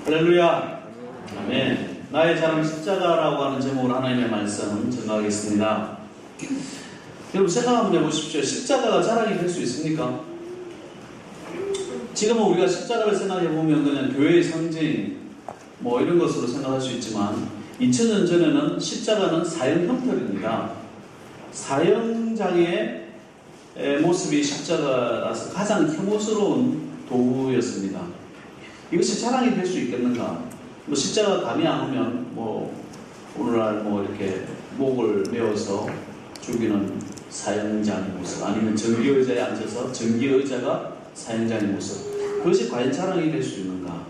할렐루야. 아멘. 나의 자랑 십자가라고 하는 제목으로 하나님의 말씀 전하겠습니다. 여러분 생각 한번 해보십시오. 십자가가 자랑이 될 수 있습니까? 지금은 우리가 십자가를 생각해보면 그냥 교회의 상징 뭐 이런 것으로 생각할 수 있지만 2000년 전에는 십자가는 사형 형벌입니다. 사형장의 모습이 십자가라서 가장 혐오스러운 도구였습니다. 이것이 자랑이 될 수 있겠는가? 뭐 십자가 감이 안 오면 뭐 오늘날 뭐 이렇게 목을 메어서 죽이는 사형장의 모습, 아니면 전기의자에 앉아서 전기의자가 사형장의 모습, 그것이 과연 자랑이 될 수 있는가?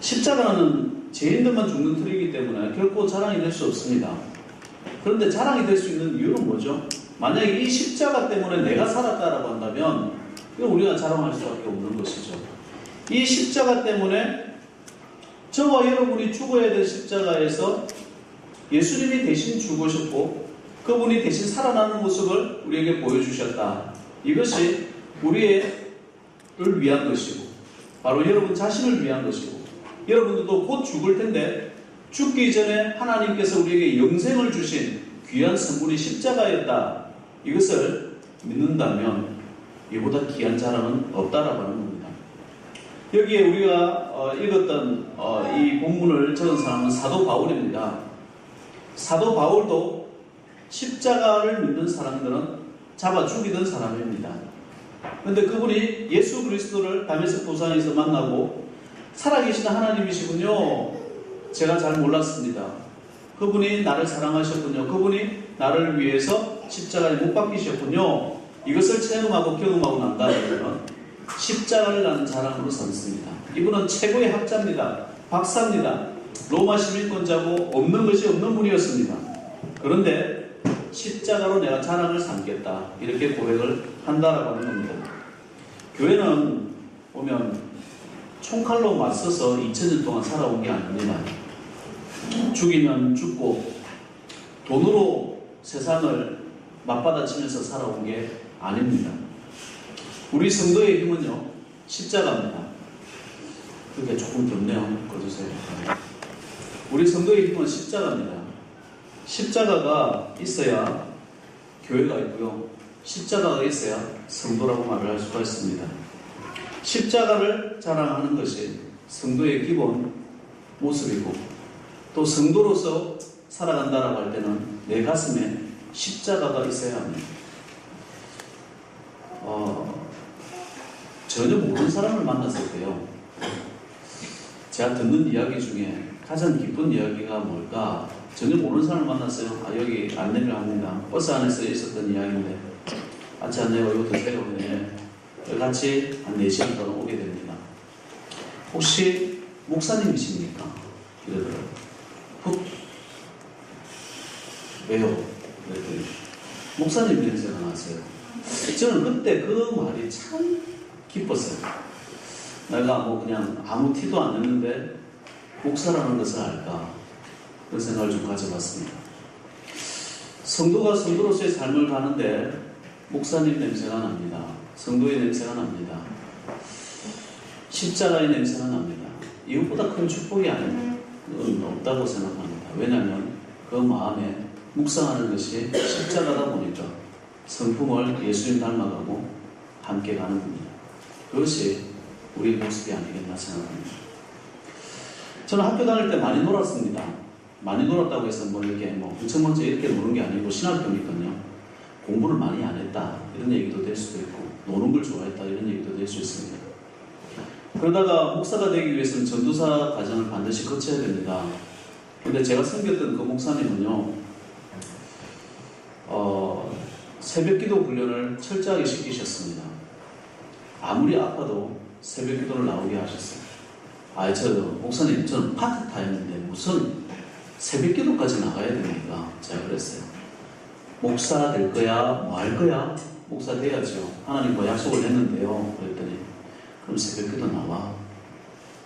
십자가는 죄인들만 죽는 틀이기 때문에 결코 자랑이 될 수 없습니다. 그런데 자랑이 될 수 있는 이유는 뭐죠? 만약에 이 십자가 때문에 내가 살았다라고 한다면 이건 우리가 자랑할 수밖에 없는 것이죠. 이 십자가 때문에 저와 여러분이 죽어야 될 십자가에서 예수님이 대신 죽으셨고 그분이 대신 살아나는 모습을 우리에게 보여주셨다. 이것이 우리를 위한 것이고 바로 여러분 자신을 위한 것이고 여러분들도 곧 죽을 텐데 죽기 전에 하나님께서 우리에게 영생을 주신 귀한 선물이 십자가였다. 이것을 믿는다면 이보다 귀한 자랑은 없다라고 하는 겁니다. 여기에 우리가 읽었던 이 본문을 적은 사람은 사도 바울입니다. 사도 바울도 십자가를 믿는 사람들은 잡아 죽이던 사람입니다. 그런데 그분이 예수 그리스도를 다메섹 도상에서 만나고 살아계신 하나님이시군요. 제가 잘 몰랐습니다. 그분이 나를 사랑하셨군요. 그분이 나를 위해서 십자가에 못 박히셨군요. 이것을 체험하고 경험하고 난 다음에는 십자가를 나는 자랑으로 삼습니다. 이분은 최고의 학자입니다. 박사입니다. 로마 시민권자고 없는 것이 없는 분이었습니다. 그런데 십자가로 내가 자랑을 삼겠다. 이렇게 고백을 한다라고 하는 겁니다. 교회는 보면 총칼로 맞서서 2000년 동안 살아온 게 아닙니다. 죽이면 죽고 돈으로 세상을 맞받아치면서 살아온 게 아닙니다. 우리 성도의 힘은요, 십자가입니다. 그게 조금 좁네요. 꺼주세요. 우리 성도의 힘은 십자가입니다. 십자가가 있어야 교회가 있고요. 십자가가 있어야 성도라고 말을 할 수가 있습니다. 십자가를 자랑하는 것이 성도의 기본 모습이고 또 성도로서 살아간다라고 할 때는 내 가슴에 십자가가 있어야 합니다. 전혀 모르는 사람을 만났을 때요, 제가 듣는 이야기 중에 가장 기쁜 이야기가 뭘까? 전혀 모르는 사람을 만났어요. 여기 안내를 합니다. 버스 안에서 있었던 이야기인데 같이 안내가 이거 드세요. 네. 같이 한 4시간 동안 오게 됩니다. 혹시 목사님이십니까? 이러더라고요. 왜요? 그랬더니 목사님 냄새가 났어요. 저는 그때 그 말이 참 기뻤어요. 내가 뭐 그냥 아무 티도 안 냈는데 목사라는 것을 알까? 그런 생각을 좀 가져봤습니다. 성도가 성도로서의 삶을 가는데 목사님 냄새가 납니다. 성도의 냄새가 납니다. 십자가의 냄새가 납니다. 이것보다 큰 축복이 없다고 생각합니다. 왜냐하면 그 마음에 묵상하는 것이 십자가다 보니까 성품을 예수님 닮아가고 함께 가는 겁니다. 그것이 우리의 모습이 아니겠나 생각합니다. 저는 학교 다닐 때 많이 놀았습니다. 많이 놀았다고 해서 뭐 이렇게 엄청 먼저 이렇게 노는 게 아니고 신학교니까요. 공부를 많이 안 했다 이런 얘기도 될 수도 있고 노는 걸 좋아했다 이런 얘기도 될 수 있습니다. 그러다가 목사가 되기 위해서는 전도사 과정을 반드시 거쳐야 됩니다. 그런데 제가 섬겼던 그 목사님은요, 새벽기도 훈련을 철저하게 시키셨습니다. 아무리 아파도 새벽기도를 나오게 하셨어요. 목사님, 저는 파트타임인데 무슨 새벽기도까지 나가야 됩니까? 제가 그랬어요. 목사 될 거야? 뭐 할 거야? 목사 돼야죠. 하나님과 약속을 했는데요. 그랬더니 그럼 새벽기도 나와.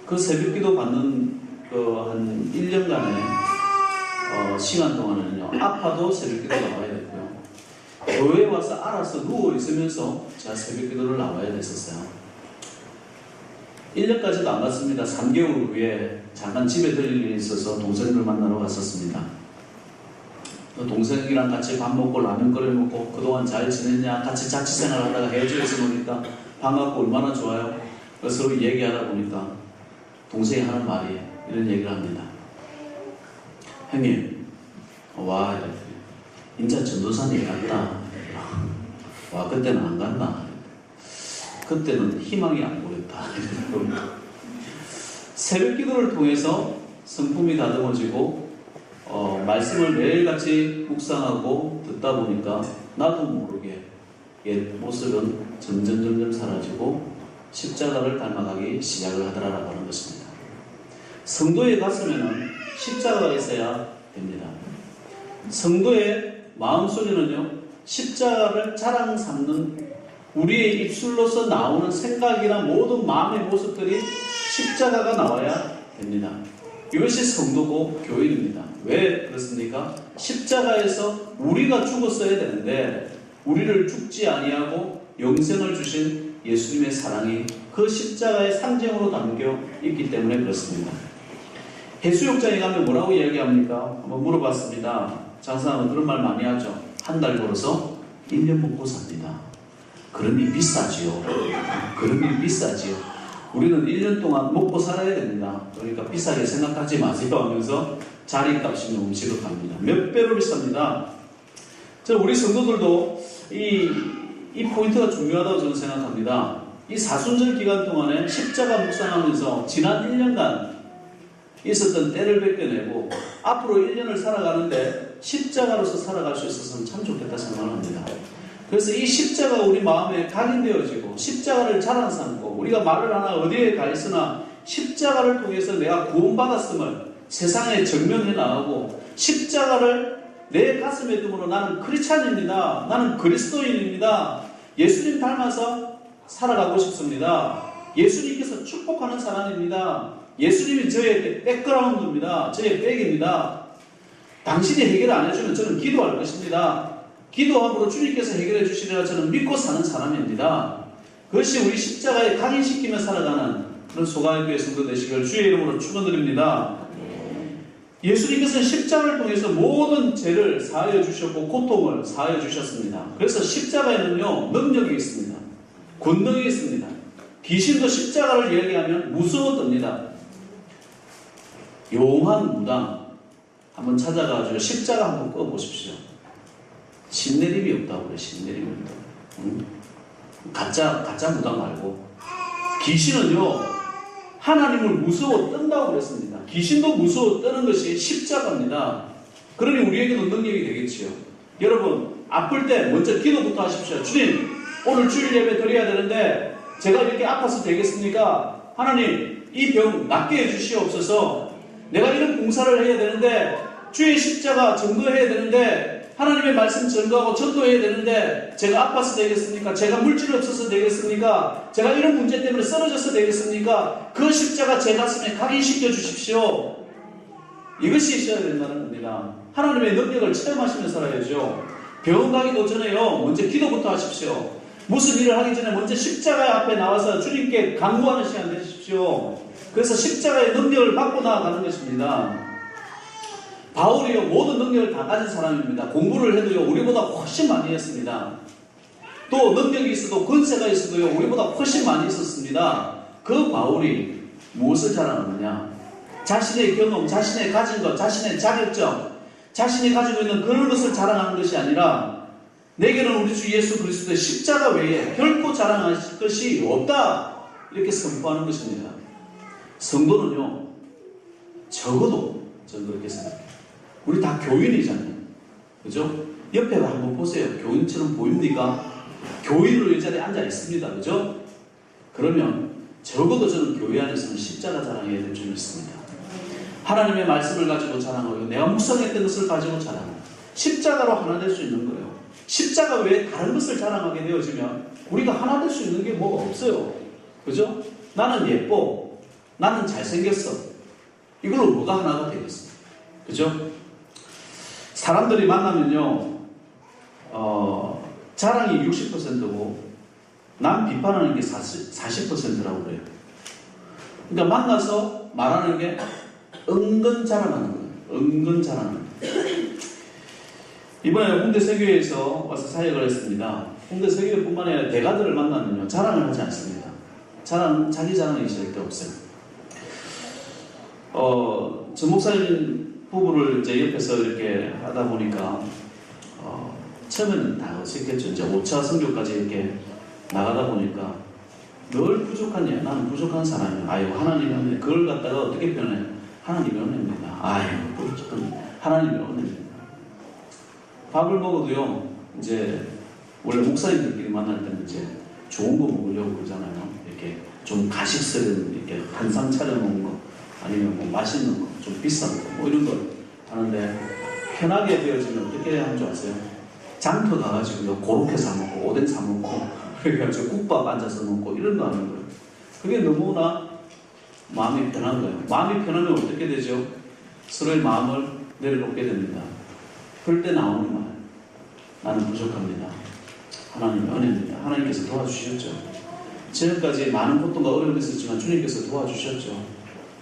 그 새벽기도 받는 한 1년간의 시간 동안은요, 아파도 새벽기도 나와야 됐고요. 교회에 와서 알아서 누워 있으면서 제가 새벽기도를 나와야 됐었어요. 1년까지도 안 갔습니다. 3개월 후에 잠깐 집에 들릴 일이 있어서 동생을 만나러 갔었습니다. 동생이랑 같이 밥 먹고 라면 끓여 먹고 그동안 잘 지냈냐, 같이 자취생활 하다가 헤어져서 보니까 반갑고 얼마나 좋아요. 그래서 서로 얘기하다 보니까 동생이 하는 말이 이런 얘기를 합니다. 형님, 와, 인자 전도사님 같다. 와, 그때는 안 갔나? 그때는 희망이 안 보였다. 새벽 기도를 통해서 성품이 다듬어지고 말씀을 매일같이 묵상하고 듣다 보니까 나도 모르게 옛 모습은 점점 사라지고 십자가를 닮아가기 시작을 하더라라고 하는 것입니다. 성도의 가슴에는 십자가가 있어야 됩니다. 성도의 마음속에는요, 십자가를 자랑 삼는 우리의 입술로서 나오는 생각이나 모든 마음의 모습들이 십자가가 나와야 됩니다. 이것이 성도고 교인입니다. 왜 그렇습니까? 십자가에서 우리가 죽었어야 되는데 우리를 죽지 아니하고 영생을 주신 예수님의 사랑이 그 십자가의 상징으로 담겨 있기 때문에 그렇습니다. 해수욕장에 가면 뭐라고 이야기합니까? 한번 물어봤습니다. 장사는 그런 말 많이 하죠. 한 달 벌어서 1년 먹고 삽니다. 그러니 비싸지요. 그러니 비싸지요. 우리는 1년 동안 먹고 살아야 됩니다. 그러니까 비싸게 생각하지 마세요 하면서 자리값 있는 음식을 갑니다. 몇 배로 비쌉니다. 우리 성도들도 이 포인트가 중요하다고 저는 생각합니다. 이 사순절 기간 동안에 십자가 묵상하면서 지난 1년간 있었던 때를 벗겨내고 앞으로 1년을 살아가는데 십자가로서 살아갈 수 있었으면 참 좋겠다 생각합니다. 그래서 이 십자가가 우리 마음에 각인되어지고 십자가를 자랑 삼고 우리가 말을 하나 어디에 가 있으나 십자가를 통해서 내가 구원받았음을 세상에 증명해 나가고 십자가를 내 가슴에 둠으로 나는 크리스찬입니다. 나는 그리스도인입니다. 예수님 닮아서 살아가고 싶습니다. 예수님께서 축복하는 사람입니다. 예수님이 저의 백그라운드입니다. 저의 백입니다. 당신이 해결 안 해주면 저는 기도할 것입니다. 기도함으로 주님께서 해결해 주시리라 저는 믿고 사는 사람입니다. 그것이 우리 십자가에 각인시키며 살아가는 그런 소강교회 성도 되시길 주의 이름으로 축원드립니다. 예수님께서는 십자가를 통해서 모든 죄를 사하여 주셨고 고통을 사하여 주셨습니다. 그래서 십자가에는요 능력이 있습니다. 권능이 있습니다. 귀신도 십자가를 이야기하면 무서워 떱니다. 용한 무당 한번 찾아가지고 십자가 한번 꺼보십시오. 신내림이 없다고 그래. 신내림이 없다고. 가짜 무당 말고 귀신은요 하나님을 무서워 뜬다고 그랬습니다. 귀신도 무서워 뜨는 것이 십자가입니다. 그러니 우리에게도 능력이 되겠지요. 여러분 아플 때 먼저 기도부터 하십시오. 주님 오늘 주일 예배 드려야 되는데 제가 이렇게 아파서 되겠습니까? 하나님 이 병 낫게 해주시옵소서. 내가 이런 봉사를 해야 되는데 주의 십자가 전도해야 되는데 하나님의 말씀 전도하고 전도해야 되는데 제가 아파서 되겠습니까? 제가 물질이 없어서 되겠습니까? 제가 이런 문제 때문에 쓰러져서 되겠습니까? 그 십자가 제 가슴에 각인시켜 주십시오. 이것이 있어야 된다는 겁니다. 하나님의 능력을 체험하시며 살아야죠. 병원 가기도 전에요 먼저 기도부터 하십시오. 무슨 일을 하기 전에 먼저 십자가 앞에 나와서 주님께 간구하는 시간 되십시오. 그래서 십자가의 능력을 받고 나아가는 것입니다. 바울이요 모든 능력을 다 가진 사람입니다. 공부를 해도요 우리보다 훨씬 많이 했습니다. 또 능력이 있어도 권세가 있어도요 우리보다 훨씬 많이 있었습니다. 그 바울이 무엇을 자랑하느냐? 자신의 경험, 자신의 가진 것, 자신의 자격증, 자신이 가지고 있는 그런 것을 자랑하는 것이 아니라 내게는 우리 주 예수 그리스도의 십자가 외에 결코 자랑할 것이 없다 이렇게 선포하는 것입니다. 성도는요 적어도 저는 그렇게 생각해요. 우리 다 교인이잖아요. 그죠? 옆에 한번 보세요. 교인처럼 보입니까? 교인으로 이 자리에 앉아 있습니다. 그죠? 그러면 적어도 저는 교회 안에서는 십자가 자랑해야 될 줄 믿습니다. 하나님의 말씀을 가지고 자랑하고 내가 묵상했던 것을 가지고 자랑하고 십자가로 하나 될 수 있는 거예요. 십자가 외에 다른 것을 자랑하게 되어지면 우리가 하나 될 수 있는 게 뭐가 없어요. 그죠? 나는 예뻐. 나는 잘생겼어. 이걸로 뭐가 하나가 되겠어. 그죠? 사람들이 만나면요, 자랑이 60%고, 남 비판하는 게 40%라고 그래요. 그러니까 만나서 말하는 게 은근 자랑하는 거예요. 은근 자랑하는 거예요. 이번에 홍대 세교회에서 와서 사역을 했습니다. 홍대 세교회뿐만 아니라 대가들을 만나면요, 자랑을 하지 않습니다. 자기 자랑이 절대 없어요. 전 목사님 부부를 이제 옆에서 이렇게 하다 보니까, 처음에는 다 어색했죠. 이제 5차 선교까지 이렇게 나가다 보니까 늘 부족한 일, 나는 부족한 사람이야. 아유, 하나님의 은혜. 그걸 갖다가 어떻게 표현해요? 하나님의 은혜입니다. 아유, 부족한 하나님의 은혜입니다. 밥을 먹어도요, 이제 원래 목사님들끼리 만날 때는 이제 좋은 거 먹으려고 그러잖아요. 이렇게 좀 가식스러운 이렇게 한상 차려놓은 거, 아니면 뭐 맛있는 거, 좀 비싼 거, 뭐 이런 거 하는데, 편하게 되어지면 어떻게 하는 줄 아세요? 장터 가가지고요, 고로케 사먹고, 오뎅 사먹고, 그래가지고 국밥 앉아서 먹고, 이런 거 하는 거예요. 그게 너무나 마음이 편한 거예요. 마음이 편하면 어떻게 되죠? 서로의 마음을 내려놓게 됩니다. 그럴 때 나오는 말, 나는 부족합니다. 하나님의 은혜입니다. 하나님께서 도와주셨죠. 지금까지 많은 고통과 어려움이 있었지만 주님께서 도와주셨죠.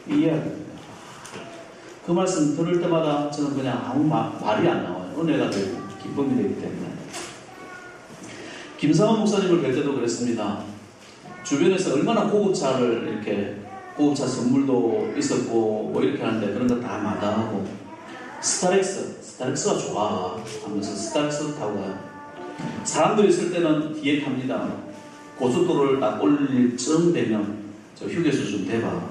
이해합니다. 그 말씀 들을 때마다 저는 그냥 아무 말이 안 나와요. 은혜가 되고 기쁨이 되기 때문에. 김상원 목사님을 뵐 때도 그랬습니다. 주변에서 얼마나 고급차를 이렇게, 고급차 선물도 있었고 뭐 이렇게 하는데 그런 거 다 마다하고, 스타렉스가 좋아 하면서 스타렉스 타고 가요. 사람들이 있을 때는 뒤에 탑니다. 고속도로를 딱 올릴 쯤 되면 저 휴게소 좀 대봐,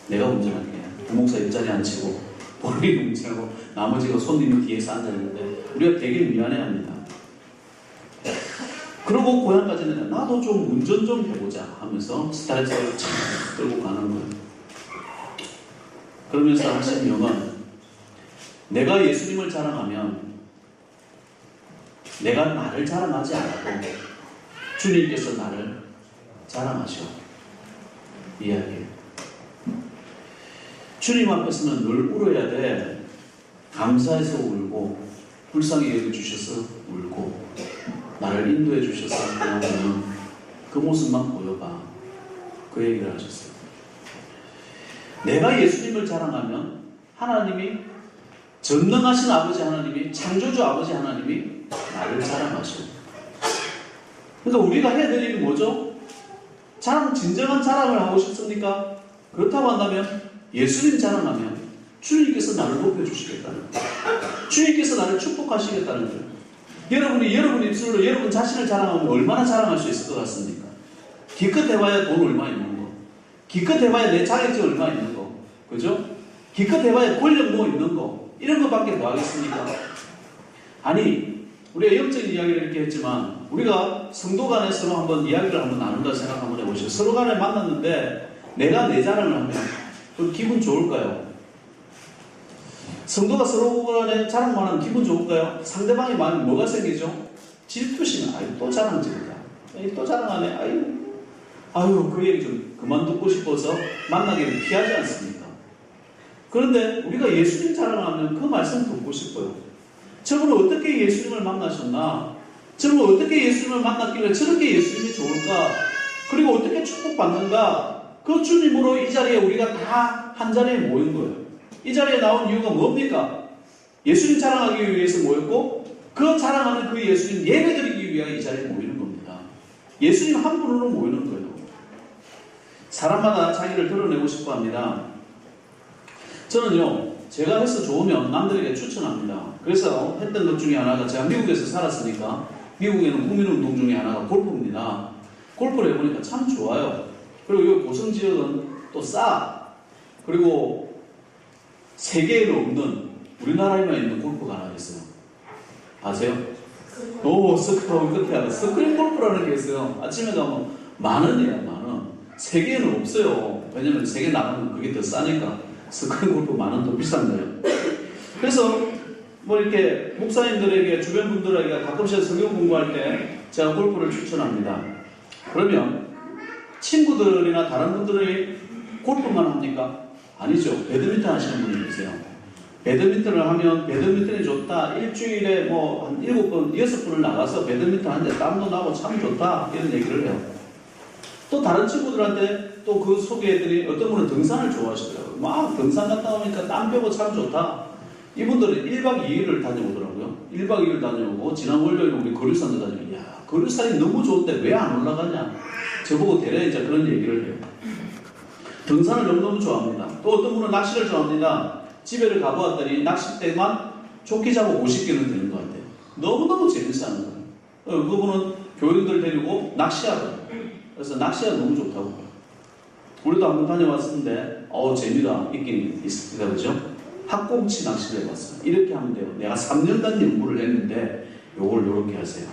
내가 운전할게. 부목사 옆자리 앉히고 본인이 운전하고 나머지가 손님이 뒤에서 앉아있는데 우리가 되게 미안해합니다. 그러고 고향까지는 나도 좀 운전 좀 해보자 하면서 스타렉스를 착 끌고 가는 거예요. 그러면서 하신 명은, 내가 예수님을 자랑하면 내가 나를 자랑하지 않아도 주님께서 나를 자랑하셔. 이야기예요. 주님 앞에서는 늘 울어야 돼. 감사해서 울고, 불쌍히 여겨주셔서 울고, 나를 인도해 주셔서 그러면 그 모습만 보여봐. 그 얘기를 하셨어요. 내가 예수님을 자랑하면 하나님이, 전능하신 아버지 하나님이, 창조주 아버지 하나님이 나를 자랑하셔. 그러니까 우리가 해야 될 일이 뭐죠? 진정한 자랑을 하고 싶습니까? 그렇다고 한다면 예수님 자랑하면 주님께서 나를 높여주시겠다는 거예요. 주님께서 나를 축복하시겠다는 거예요. 여러분 입술로 여러분 자신을 자랑하면 얼마나 자랑할 수 있을 것 같습니까? 기껏 해봐야 돈 얼마 있는 거, 기껏 해봐야 내 자격증 얼마 있는 거, 그죠? 기껏 해봐야 권력 뭐 있는 거, 이런 것밖에 뭐 하겠습니까? 아니, 우리가 영적인 이야기를 이렇게 했지만 우리가 성도 간에 서로 한번 이야기를 한번 나눈다 생각 한번 해보시죠. 서로 간에 만났는데 내가 내 자랑을 하면 그 기분 좋을까요? 성도가 서로 간에 자랑만 하면 기분 좋을까요? 상대방의 마음에 뭐가 생기죠? 질투심. 아유, 또 자랑질이다. 또 자랑하네. 아유, 그 얘기 좀 그만 듣고 싶어서 만나기를 피하지 않습니까? 그런데 우리가 예수님 자랑하면 그 말씀 듣고 싶어요. 저분은 어떻게 예수님을 만나셨나? 저분은 어떻게 예수님을 만났길래 저렇게 예수님이 좋을까? 그리고 어떻게 축복받는가? 그 주님으로 이 자리에 우리가 다 한 자리에 모인 거예요. 이 자리에 나온 이유가 뭡니까? 예수님 자랑하기 위해서 모였고, 그 자랑하는 그 예수님 예배드리기 위하여 이 자리에 모이는 겁니다. 예수님 한 분으로 모이는 거예요. 사람마다 자기를 드러내고 싶어 합니다. 저는요, 제가 해서 좋으면 남들에게 추천합니다. 그래서 했던 것 중에 하나가, 제가 미국에서 살았으니까 미국에는 국민운동 중에 하나가 골프입니다. 골프를 해보니까 참 좋아요. 그리고 이 고성지역은 또 싸. 그리고 세계에는 없는, 우리나라에만 있는 골프가 하나 있어요. 아세요? 오, 스크린 끝에 하나. 스크린 골프라는 게 있어요. 아침에 가면 10,000원이에요, 10,000원. 세계에는 없어요. 왜냐면 세계 나가면 그게 더 싸니까. 스크린 골프 10,000원 더 비싼데요. 그래서 뭐 이렇게 목사님들에게, 주변 분들에게 가끔씩 성경 공부할 때 제가 골프를 추천합니다. 그러면 친구들이나 다른 분들이 골프만 합니까? 아니죠. 배드민턴 하시는 분이 계세요. 배드민턴을 하면 배드민턴이 좋다. 일주일에 뭐 한 7번, 6번을 나가서 배드민턴 하는데 땀도 나고 참 좋다. 이런 얘기를 해요. 또 다른 친구들한테 또 그 소개해드린 어떤 분은 등산을 좋아하시더라고요. 막 등산 갔다 오니까 땀 빼고 참 좋다. 이분들은 1박 2일을 다녀오더라고요. 1박 2일 다녀오고 지난 월요일에 우리 거류산도 다니고 야 거류산이 너무 좋은데 왜 안 올라가냐. 저보고 대략 이제 그런 얘기를 해요. 등산을 너무너무 좋아합니다. 또 어떤 분은 낚시를 좋아합니다. 집에를 가보았더니 낚싯대만 조끼 잡고 50개는 되는 것 같아요. 너무너무 재밌어 하는 거예요. 그분은 교인들 데리고 낚시하거든요. 그래서 낚시가 너무 좋다고. 우리도 한번 다녀왔었는데, 재미가 있긴 있습니다. 그죠? 학꽁치 낚시를 해봤어요. 이렇게 하면 돼요. 내가 3년간 연구를 했는데, 요걸 요렇게 하세요.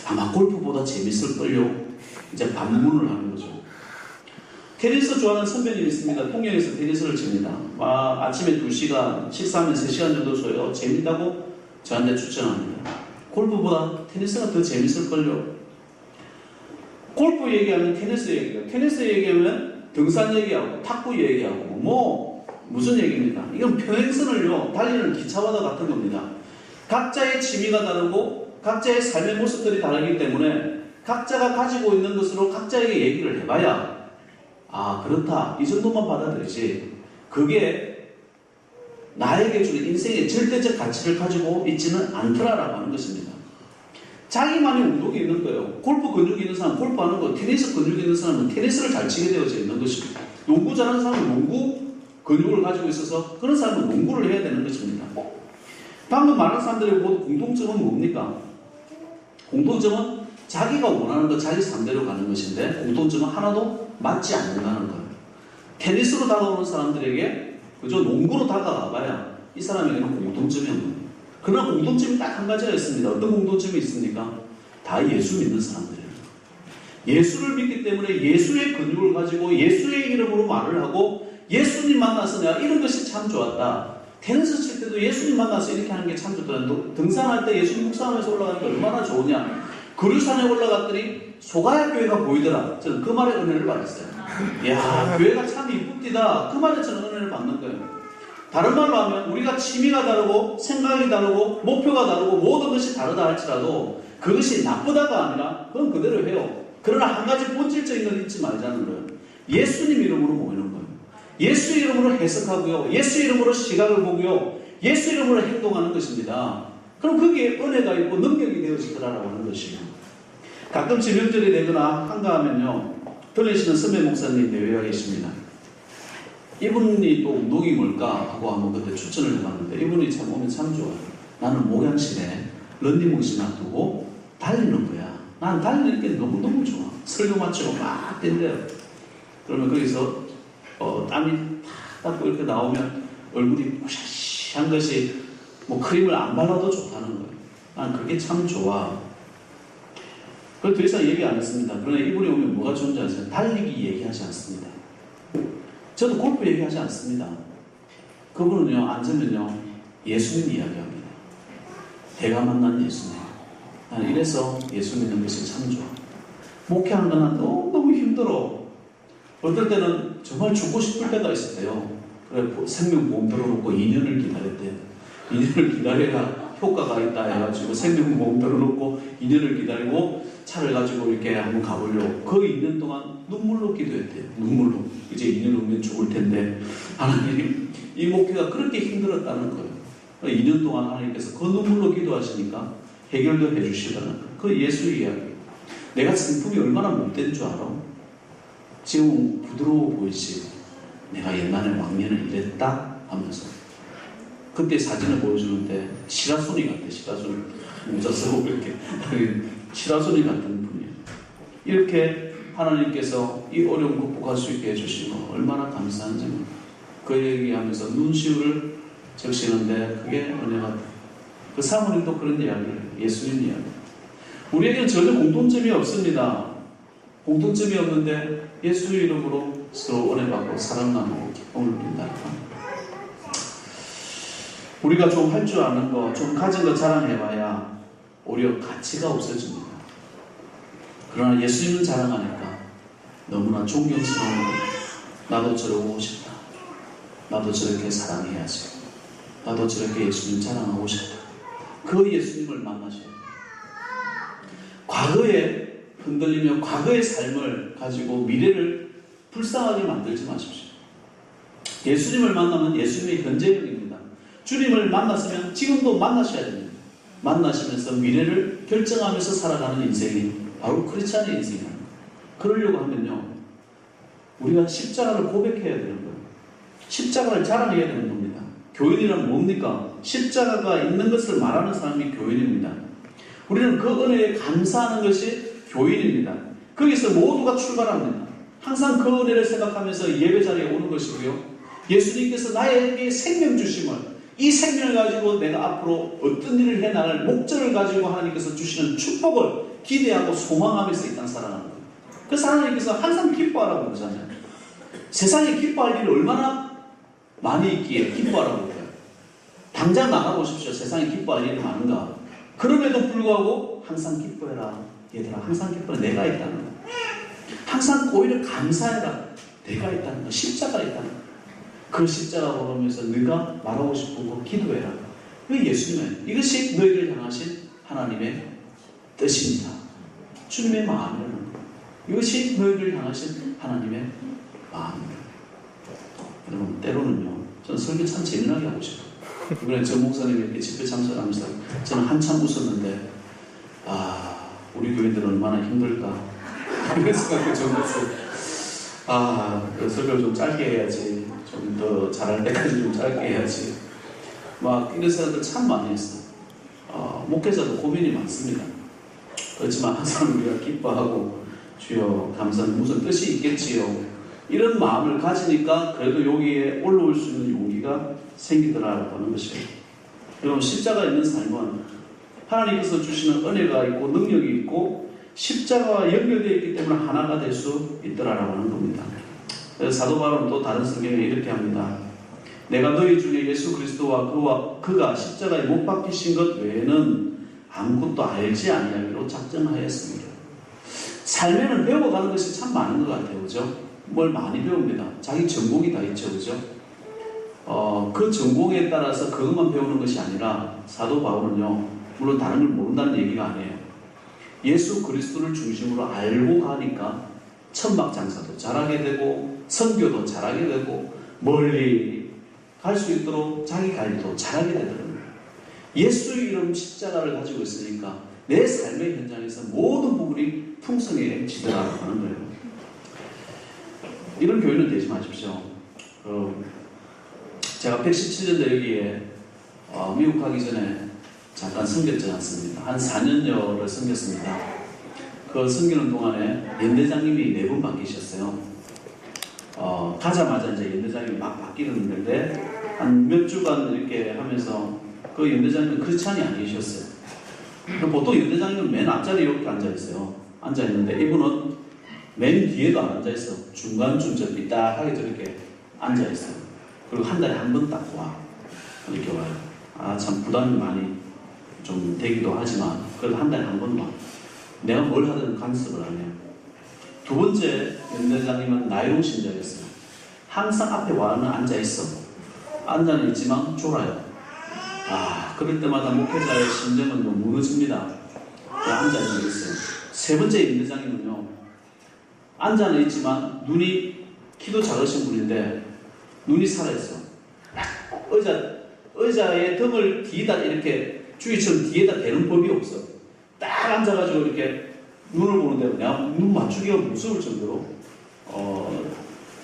아마 골프보다 재밌을걸요? 이제 반문을 하는 거죠. 테니스 좋아하는 선배님이 있습니다. 통영에서 테니스를 칩니다. 아침에 2시간, 식사하면 3시간 정도 줘요. 재밌다고 저한테 추천합니다. 골프보다 테니스가 더 재밌을걸요? 골프 얘기하면 테니스 얘기해요. 테니스 얘기하면 등산 얘기하고 탁구 얘기하고 무슨 얘기입니까? 이건 평행선을요 달리는 기차와도 같은 겁니다. 각자의 취미가 다르고 각자의 삶의 모습들이 다르기 때문에 각자가 가지고 있는 것으로 각자에게 얘기를 해봐야 그렇다 이 정도만 받아들이지 그게 나에게 주는 인생의 절대적 가치를 가지고 있지는 않더라라고 하는 것입니다. 자기만의 운동이 있는 거예요. 골프 근육이 있는 사람은 골프하는 거, 테니스 근육이 있는 사람은 테니스를 잘 치게 되어져 있는 것입니다. 농구 잘하는 사람은 농구 근육을 가지고 있어서 그런 사람은 농구를 해야 되는 것입니다. 방금 말한 사람들의 모두 공통점은 뭡니까? 공통점은 자기가 원하는 것, 자기 상대로 가는 것인데 공통점은 하나도 맞지 않는다는 거예요. 테니스로 다가오는 사람들에게 그저 농구로 다가가 봐야 이 사람에게는 공통점이 없는 거예요. 그러나 공통점이 딱 한 가지가 있습니다. 어떤 공통점이 있습니까? 다 예수 믿는 사람들이에요. 예수를 믿기 때문에 예수의 근육을 가지고 예수의 이름으로 말을 하고 예수님 만나서 내가 이런 것이 참 좋았다. 테니스 칠 때도 예수님 만나서 이렇게 하는 게 참 좋다. 등산할 때 예수님 묵상하면서 올라가는 게 얼마나 좋으냐. 거류산에 올라갔더니 소가야 교회가 보이더라. 저는 그 말에 은혜를 받았어요. 이야, 교회가 참 이쁩디다. 그 말에 저는 은혜를 받는 거예요. 다른 말로 하면 우리가 취미가 다르고 생각이 다르고 목표가 다르고 모든 것이 다르다 할지라도 그것이 나쁘다가 아니라 그건 그대로 해요. 그러나 한 가지 본질적인 건 잊지 말자는 거예요. 예수님 이름으로 모이는 거예요. 예수 이름으로 해석하고요. 예수 이름으로 시각을 보고요. 예수 이름으로 행동하는 것입니다. 그럼 거기에 은혜가 있고 능력이 되어지더라라고 하는 것이에요. 가끔 지명절이 되거나 한가하면요. 들리시는 선배 목사님 내외가 계십니다. 이분이 또 운동이 뭘까 하고 한번 그때 추천을 해봤는데 이분이 참 오면 참 좋아요. 나는 목양실에 런닝머신 놔두고 달리는 거야. 난 달리는 게 너무너무 좋아. 설교 마치고 막 뛴대요. 그러면 거기서 땀이 탁 닦고 이렇게 나오면 얼굴이 푸샤시한 것이 크림을 안 발라도 좋다는 거예요. 난 그게 참 좋아. 그걸 더 이상 얘기 안 했습니다. 그러나 이분이 오면 뭐가 좋은지 아세요? 달리기 얘기하지 않습니다. 저도 골프 얘기하지 않습니다. 그분은요, 앉으면요, 예수님 이야기합니다. 내가 만난 예수님. 나는 이래서 예수 믿는 것이 참 좋아. 목회하는 건 너무 힘들어. 어떨 때는 정말 죽고 싶을 때가 있었대요. 그래, 생명보험 들어놓고 2년을 기다렸대요. 2년을 기다려야 효과가 있다 해가지고 생명보험 들어놓고 2년을 기다리고 차를 가지고 이렇게 한번 가보려고 그 2년 동안 눈물로 기도했대요. 눈물로. 이제 2년 후면 죽을 텐데 하나님 이 목회가 그렇게 힘들었다는 거예요. 2년 동안 하나님께서 그 눈물로 기도하시니까 해결도 해주시다는 거예요. 그 예수 이야기. 내가 성품이 얼마나 못된 줄 알아? 지금 부드러워 보이지? 내가 옛날에 왕년에 이랬다 하면서 그때 사진을 보여주는데 시라소니 같아. 시라소니 모자 쓰고 이렇게 시라소니 같은 분이에요. 이렇게 하나님께서 이 어려움 극복할 수 있게 해주시면 얼마나 감사한지 그 얘기하면서 눈시울을 적시는데 그게 은혜가 돼. 그 사모님도 그런 이야기를 해요. 예수님 이야기. 우리에게는 전혀 공통점이 없습니다. 공통점이 없는데 예수 이름으로 서로 은혜받고 사랑 나누고 기쁨을 누린다. 우리가 좀 할 줄 아는 거, 좀 가진 거 자랑해봐야 오히려 가치가 없어집니다. 그러나 예수님은 자랑하니까 너무나 존경스러운 거예요. 나도 저러고 싶다. 나도 저렇게 사랑해야지. 나도 저렇게 예수님 자랑하고 싶다. 그 예수님을 만나셔야 돼요. 과거에 흔들리며 과거의 삶을 가지고 미래를 불쌍하게 만들지 마십시오. 예수님을 만나면 예수님의 현재형입니다. 주님을 만났으면 지금도 만나셔야 됩니다. 만나시면서 미래를 결정하면서 살아가는 인생이 바로 크리스찬의 인생입니다. 그러려고 하면요, 우리가 십자가를 고백해야 되는 거예요. 십자가를 자랑해야 되는 겁니다. 교인이란 뭡니까? 십자가가 있는 것을 말하는 사람이 교인입니다. 우리는 그 은혜에 감사하는 것이 교인입니다. 거기서 모두가 출발합니다. 항상 그 은혜를 생각하면서 예배 자리에 오는 것이고요. 예수님께서 나에게 생명 주심을, 이 생명을 가지고 내가 앞으로 어떤 일을 해나갈 목적을 가지고 하나님께서 주시는 축복을 기대하고 소망하면서 이 땅 살아가는 거예요. 그래서 하나님께서 항상 기뻐하라고 그러잖아요. 세상에 기뻐할 일이 얼마나 많이 있기에 기뻐하라고 그래요. 당장 나가보십시오. 세상에 기뻐할 일이 많은가. 그럼에도 불구하고 항상 기뻐해라. 얘들아, 항상 기뻐해. 내가 있다는 거. 항상 오히려 감사해라. 내가 있다는 거. 십자가 있다는 거. 그 십자가 보면서 네가 말하고 싶은 거 기도해라. 왜 예수님은 이것이 너희를 향하신 하나님의 뜻입니다. 주님의 마음이라는 거. 이것이 너희를 향하신 하나님의 마음입니다. 여러분, 때로는요, 저는 설교 참 재미나게 하고 싶어요. 이번에 저 목사님이 이렇게 집회 참석하면서 저는 한참 웃었는데, 우리 교인들은 얼마나 힘들까. 그런 생각이 좀 했어요. 그 설교를 좀 짧게 해야지. 좀 더 잘할 때까지 좀 짧게 해야지. 막 이런 생각들 참 많이 했어요. 목회자도 고민이 많습니다. 그렇지만 항상 우리가 기뻐하고 주여 감사는 무슨 뜻이 있겠지요. 이런 마음을 가지니까 그래도 여기에 올라올 수 있는 용기가 생기더라라고 하는 것이에요. 여러분, 십자가 있는 삶은 하나님께서 주시는 은혜가 있고 능력이 있고 십자가와 연결되어 있기 때문에 하나가 될 수 있더라라고 하는 겁니다. 그래서 사도 바울은 또 다른 성경에 이렇게 합니다. 내가 너희 중에 예수 그리스도와 그가 십자가에 못 박히신 것 외에는 아무것도 알지 아니하기로 작정하였습니다. 삶에는 배워가는 것이 참 많은 것 같아요. 그죠? 뭘 많이 배웁니다. 자기 전공이 다 있죠. 그죠? 그 전공에 따라서 그것만 배우는 것이 아니라 사도 바울은요, 물론 다른 걸 모른다는 얘기가 아니에요. 예수 그리스도를 중심으로 알고 가니까 천막 장사도 잘하게 되고 선교도 잘하게 되고 멀리 갈 수 있도록 자기 관리도 잘하게 되더라고요. 예수 이름 십자가를 가지고 있으니까 내 삶의 현장에서 모든 부분이 풍성해지더라고 하는 거예요. 이런 교회는 되지 마십시오. 제가 117년도 여기에 미국 가기 전에 잠깐 섬겼지 않습니까? 한 4년여를 섬겼습니다. 그 섬기는 동안에 연대장님이 4분 바뀌셨어요. 가자마자 이제 연대장님이 막 바뀌는데 한 몇 주간 이렇게 하면서 그 연대장님은 크리스찬이 아니셨어요. 보통 연대장님은 맨 앞자리에 이렇게 앉아있어요. 앉아있는데 이분은 맨 뒤에도 안 앉아있어. 중간쯤 저 삐딱하게 저렇게 앉아있어요. 그리고 한 달에 한 번 딱 와. 이렇게 와요. 참 부담이 많이 좀 되기도 하지만 그래도 한 달에 한 번 와. 내가 뭘 하든 간섭을 안 해요. 두 번째 연대장님은 나이로 신자였어요. 항상 앞에 와는 앉아있어. 앉아는 있지만 졸아요. 그럴 때마다 목회자의 심정은 좀 무너집니다. 앉아있는 게 있어요. 세 번째 연대장님은요, 앉아는 있지만 눈이 키도 작으신 분인데 눈이 살아있어. 의자에 등을 뒤에다 이렇게 주위처럼 뒤에다 대는 법이 없어. 딱 앉아가지고 이렇게 눈을 보는데 내가 눈 맞추기가 무서울 정도로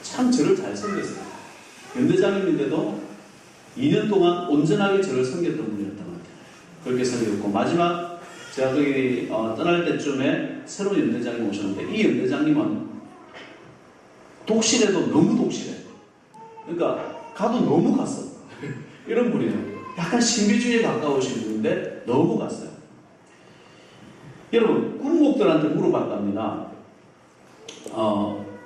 참 저를 잘 섬겼어요. 연대장님인데도 2년 동안 온전하게 저를 섬겼던 분이었던 것 같아요. 그렇게 섬겼고 마지막 제가 거기 떠날 때쯤에 새로운 연대장님이 오셨는데 이 연대장님은 독실해도 너무 독실해. 그러니까 가도 너무 갔어. 이런 분이에요. 약간 신비주의에 가까우신 분인데 너무 갔어요. 여러분, 군목들한테 물어봤답니다.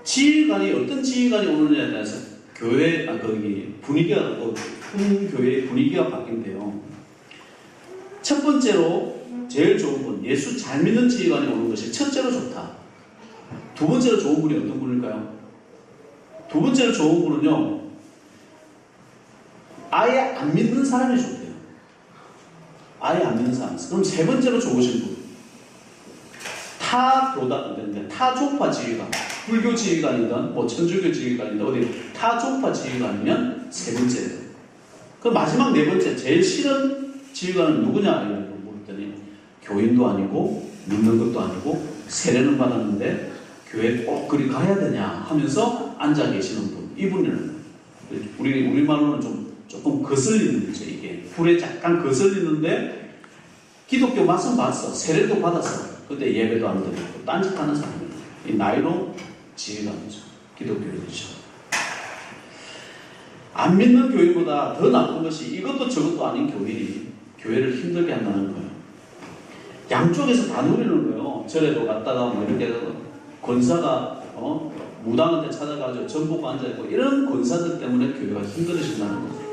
지휘관이 어떤 지휘관이 오느냐에 따라서 교회, 거기 분위기가, 교회의 분위기가 바뀐대요. 첫 번째로 제일 좋은 분, 예수 잘 믿는 지휘관이 오는 것이 첫째로 좋다. 두 번째로 좋은 분이 어떤 분일까요? 두 번째로 좋은 분은요, 아예 안 믿는 사람이 좋대요. 아예 안 믿는 사람. 그럼 세 번째로 좋으신 분, 타교단, 타종파 지휘관. 불교 지휘관이든 뭐 천주교 지휘관이든 어디 타종파 지휘관이면 세 번째예요. 그 마지막 네 번째 제일 싫은 지휘관은 누구냐 이런 거 물었더니 교인도 아니고 믿는 것도 아니고 세례는 받았는데 교회 꼭 그리 가야 되냐 하면서 앉아 계시는 분, 이분은 우리말로는 조금 거슬리는 거죠. 이게 불에 약간 거슬리는데 기독교 맛은 봤어, 세례도 받았어. 근데 예배도 안 드리고 딴짓하는 사람이에요. 이 나이로 지휘관이죠. 기독교인이죠. 안 믿는 교인보다 더 나쁜 것이 이것도 저것도 아닌 교인이 교회를 힘들게 한다는 거예요. 양쪽에서 다 누리는 거예요. 절에도 갔다가 뭐 이렇게 권사가 무당한테 찾아가지고 전보고 앉아있고 이런 권사들 때문에 교회가 힘들어진다는 거예요.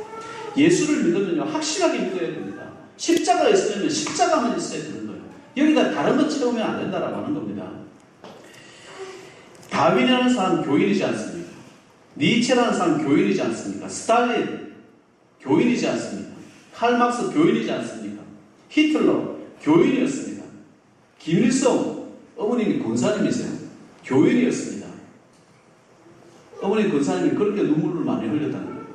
예수를 믿으면요 확실하게 믿어야 됩니다. 십자가 있으면 십자가만 있어야 되는 거예요. 여기다 다른 거 채우면 안 된다라고 하는 겁니다. 다윈이라는 사람 교인이지 않습니까? 니체라는 사람 교인이지 않습니까? 스탈린 교인이지 않습니까? 칼막스 교인이지 않습니까? 히틀러 교인이었습니다. 김일성 어머님이 권사님이세요. 교인이었습니다. 어머니 권사님이 그렇게 눈물을 많이 흘렸다는 거예요.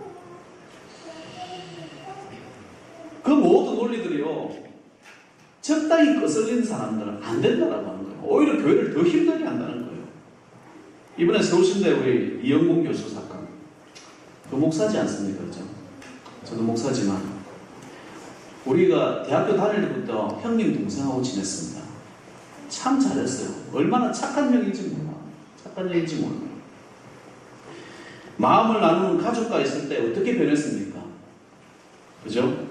그 모든 논리들이요 적당히 거슬리는 사람들은 안 된다라고 하는 거예요. 오히려 교회를 더 힘들게 한다는 거예요. 이번에 서울신대 우리 이영공 교수 사건, 그 목사지 않습니까? 그렇죠? 저도 목사지만 우리가 대학교 다닐 때부터 형님 동생하고 지냈습니다. 참 잘했어요. 얼마나 착한 형인지 몰라. 착한 형인지 몰라. 마음을 나누는 가족과 있을 때 어떻게 변했습니까? 그죠?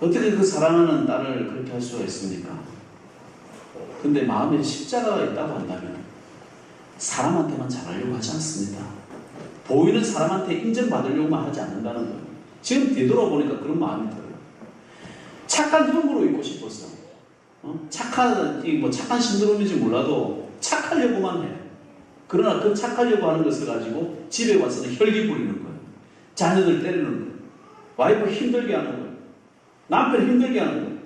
어떻게 그 사랑하는 딸을 그렇게 할 수가 있습니까? 근데 마음에 십자가가 있다고 한다면 사람한테만 잘하려고 하지 않습니다. 보이는 사람한테 인정받으려고만 하지 않는다는 거예요. 지금 뒤돌아보니까 그런 마음이 들어요. 착한 형으로 있고 싶었어. 착한 신드롬인지 몰라도 착하려고만 해. 그러나 그 착하려고 하는 것을 가지고 집에 와서는 혈기 부리는 거예요. 자녀들 때리는 거예요. 와이프 힘들게 하는 거예요. 남편 힘들게 하는 거예요.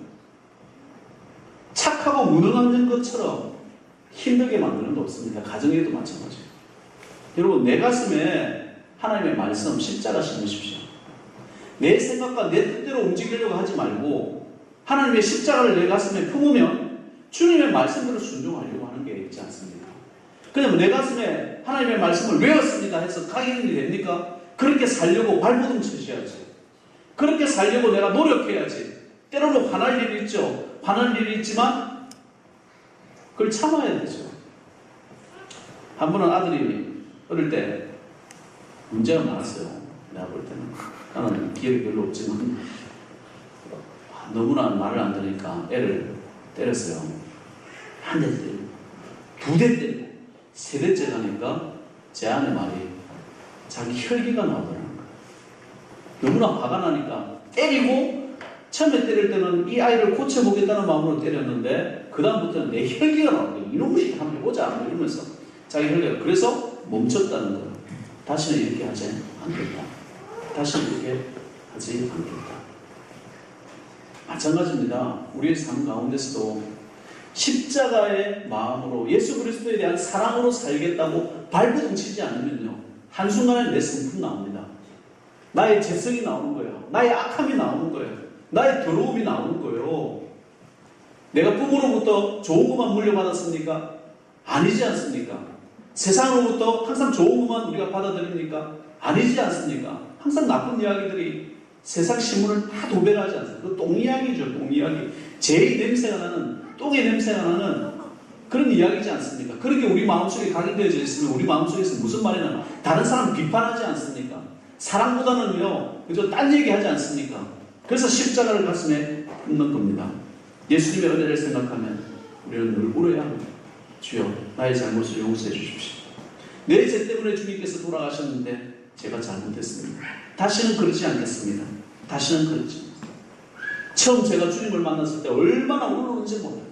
착하고 무능한 것처럼 힘들게 만드는 거 없습니다. 가정에도 마찬가지예요. 여러분 내 가슴에 하나님의 말씀 십자가 심으십시오. 내 생각과 내 뜻대로 움직이려고 하지 말고 하나님의 십자가를 내 가슴에 품으면 주님의 말씀대로 순종하려고 하는 게 있지 않습니까? 그냥 내 가슴에 하나님의 말씀을 외웠습니다 해서 가격이 됩니까? 그렇게 살려고 발버둥 치셔야지. 그렇게 살려고 내가 노력해야지. 때로는 화날 일이 있죠. 화날 일이 있지만 그걸 참아야 되죠. 한 번은 아들이 어릴 때 문제가 많았어요. 내가 볼 때는. 나는 기억이 별로 없지만 너무나 말을 안 들으니까 애를 때렸어요. 한 대 때리고 두 대 때리고 세 대째 가니까 제 아내 말이 자기 혈기가 나오더라는 거예요. 너무나 화가 나니까 때리고 처음에 때릴 때는 이 아이를 고쳐보겠다는 마음으로 때렸는데 그 다음부터는 내 혈기가 나오는 거예요. 이놈의 한번 해보자 이러면서 자기 혈기가 그래서 멈췄다는 거예요. 다시는 이렇게 하지 않겠다. 다시는 이렇게 하지 않겠다. 마찬가지입니다. 우리의 삶 가운데서도 십자가의 마음으로 예수 그리스도에 대한 사랑으로 살겠다고 발버둥 치지 않으면요 한순간에 내 성품 나옵니다. 나의 죄성이 나오는 거예요. 나의 악함이 나오는 거예요. 나의 더러움이 나오는 거예요. 내가 부모로부터 좋은 것만 물려받았습니까? 아니지 않습니까? 세상으로부터 항상 좋은 것만 우리가 받아들입니까? 아니지 않습니까? 항상 나쁜 이야기들이 세상 신문을 다 도배하지 않습니까? 그 똥 이야기죠. 똥 이야기. 죄의 냄새가 나는, 똥의 냄새가 나는 그런 이야기지 않습니까? 그렇게 우리 마음속에 각인되어져 있으면 우리 마음속에서 무슨 말이 나나? 다른 사람 비판하지 않습니까? 사랑보다는요, 그저 딴 얘기하지 않습니까? 그래서 십자가를 가슴에 품는 겁니다. 예수님의 은혜를 생각하면 우리는 늘 울어야 합니다. 주여, 나의 잘못을 용서해 주십시오. 내 죄 때문에 주님께서 돌아가셨는데 제가 잘못했습니다. 다시는 그러지 않겠습니다. 다시는 그러지 않겠습니다. 처음 제가 주님을 만났을 때 얼마나 울었는지 몰라요.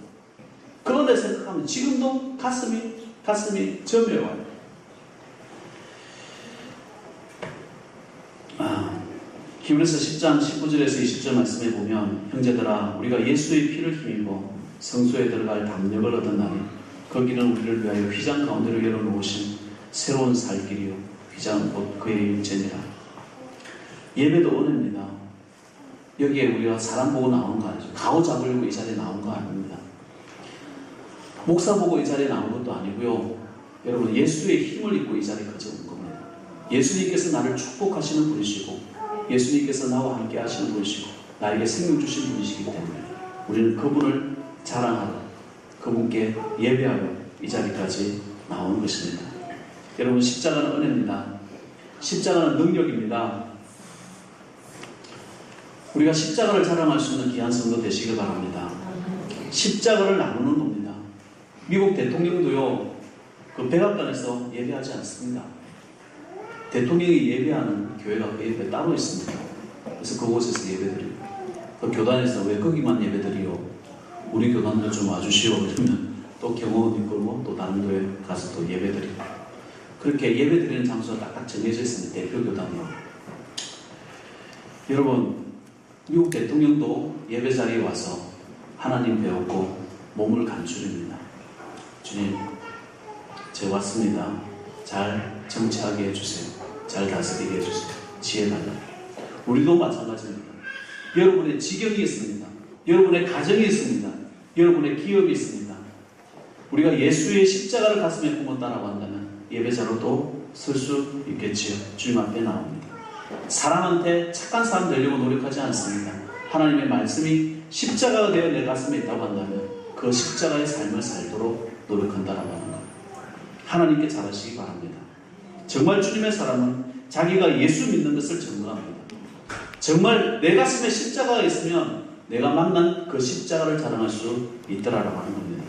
그런데 생각하면 지금도 가슴이 저며와요. 히브리서 10장 19절에서 20절 말씀에 보면 형제들아 우리가 예수의 피를 힘입어 성소에 들어갈 담력을 얻은 날이 그 길은 우리를 위하여 휘장 가운데로 열어놓으신 새로운 살 길이요 휘장 곧 그의 육체니라. 예배도 은혜입니다. 여기에 우리가 사람 보고 나오는 거 아니죠. 가오 잡으려고 이 자리에 나온 거 아닙니다. 목사 보고 이 자리에 나온 것도 아니고요. 여러분 예수의 힘을 입고 이 자리에 거쳐 온 겁니다. 예수님께서 나를 축복하시는 분이시고 예수님께서 나와 함께 하시는 분이시고 나에게 생명 주신 분이시기 때문에 우리는 그분을 자랑하러 그분께 예배하여 이 자리까지 나오는 것입니다. 여러분 십자가는 은혜입니다. 십자가는 능력입니다. 우리가 십자가를 자랑할 수 있는 귀한 성도 되시길 바랍니다. 십자가를 나누는 겁니다. 미국 대통령도요, 그 백악관에서 예배하지 않습니다. 대통령이 예배하는 교회가 그 옆에 따로 있습니다. 그래서 그곳에서 예배드리고, 그 교단에서 왜 거기만 예배드리요? 우리 교단도 좀 와주시오. 그러면 또 경호원 있고 또 다른 교회 가서 또 예배드리고, 그렇게 예배드리는 장소가 딱딱 정해져 있습니다. 대표 교단이요. 여러분, 미국 대통령도 예배 자리에 와서 하나님 배웠고 몸을 간추립니다. 주님, 제가 왔습니다. 잘 정치하게 해주세요. 잘 다스리게 해주세요. 지혜 달라요. 우리도 마찬가지입니다. 여러분의 직영이 있습니다. 여러분의 가정이 있습니다. 여러분의 기업이 있습니다. 우리가 예수의 십자가를 가슴에 품었다라고 한다면 예배자로도 설 수 있겠지요. 주님 앞에 나옵니다. 사람한테 착한 사람 되려고 노력하지 않습니다. 하나님의 말씀이 십자가가 되어 내 가슴에 있다고 한다면 그 십자가의 삶을 살도록 노력한다라고 하는 것. 하나님께 잘하시기 바랍니다. 정말 주님의 사람은 자기가 예수 믿는 것을 증거합니다. 정말 내 가슴에 십자가가 있으면 내가 만난 그 십자가를 자랑할 수 있더라라고 하는 겁니다.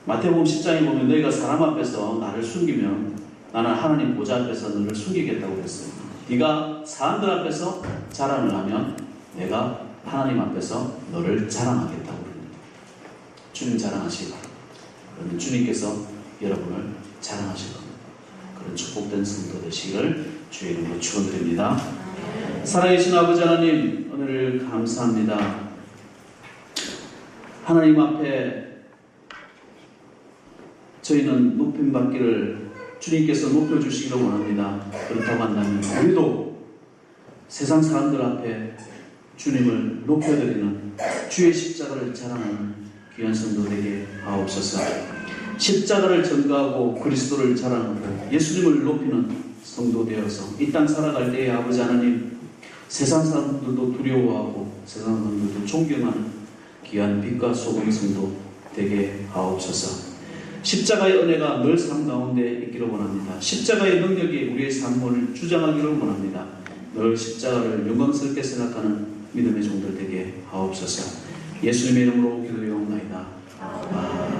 마태복음 10장에 보면 너희가 사람 앞에서 나를 숨기면 나는 하나님 보좌 앞에서 너를 숨기겠다고 했어요. 네가 사람들 앞에서 자랑을 하면 내가 하나님 앞에서 너를 자랑하겠다고 합니다. 주님 자랑하시기 바랍니다. 그러면 주님께서 여러분을 자랑하실 겁니다. 그런 축복된 성도 되시기를 주의 이름으로 축원드립니다. 살아계신 아버지 하나님, 오늘 감사합니다. 하나님 앞에 저희는 높임받기를 주님께서 높여주시기를 원합니다. 그렇다고 한다면 우리도 세상 사람들 앞에 주님을 높여드리는 주의 십자가를 자랑하는 귀한 성도 되게 하옵소서. 십자가를 전가하고 그리스도를 자랑하고 예수님을 높이는 성도 되어서 이 땅 살아갈 때에 아버지 하나님, 세상 사람들도 두려워하고 세상 사람들도 존경하는 귀한 빛과 소금의 성도 되게 하옵소서. 십자가의 은혜가 늘 삶 가운데 있기를 원합니다. 십자가의 능력이 우리의 삶을 주장하기를 원합니다. 늘 십자가를 영광스럽게 생각하는 믿음의 종들 되게 하옵소서. 예수님의 이름으로 기도하옵나이다. 아멘.